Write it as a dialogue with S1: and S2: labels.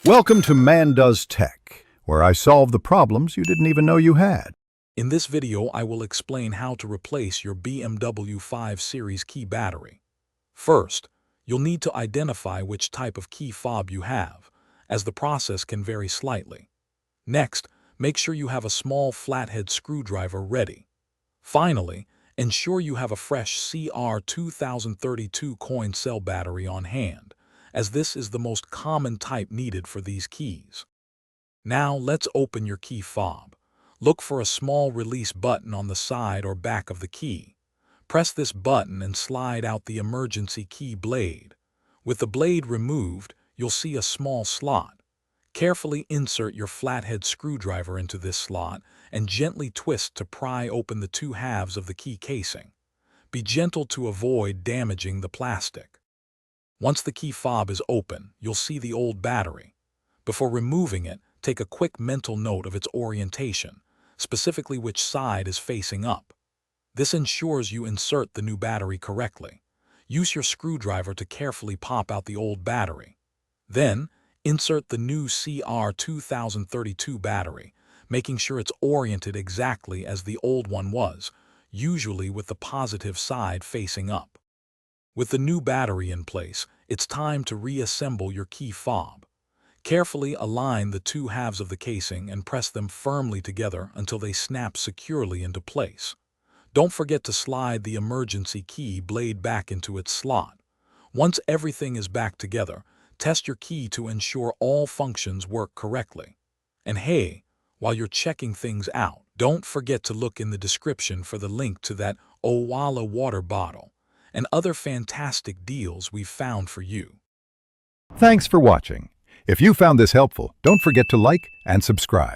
S1: Welcome to Man Does Tech, where I solve the problems you didn't even know you had.
S2: In this video, I will explain how to replace your BMW 5 Series key battery. First, you'll need to identify which type of key fob you have, as the process can vary slightly. Next, make sure you have a small flathead screwdriver ready. Finally, ensure you have a fresh CR2032 coin cell battery on hand, as this is the most common type needed for these keys. Now let's open your key fob. Look for a small release button on the side or back of the key. Press this button and slide out the emergency key blade. With the blade removed, you'll see a small slot. Carefully insert your flathead screwdriver into this slot and gently twist to pry open the two halves of the key casing. Be gentle to avoid damaging the plastic. Once the key fob is open, you'll see the old battery. Before removing it, take a quick mental note of its orientation, specifically which side is facing up. This ensures you insert the new battery correctly. Use your screwdriver to carefully pop out the old battery. Then, insert the new CR2032 battery, making sure it's oriented exactly as the old one was, usually with the positive side facing up. With the new battery in place, it's time to reassemble your key fob. Carefully align the two halves of the casing and press them firmly together until they snap securely into place. Don't forget to slide the emergency key blade back into its slot. Once everything is back together, test your key to ensure all functions work correctly. And hey, while you're checking things out, don't forget to look in the description for the link to that Owala water bottle and other fantastic deals we've found for you.
S1: Thanks for watching. If you found this helpful, don't forget to like and subscribe.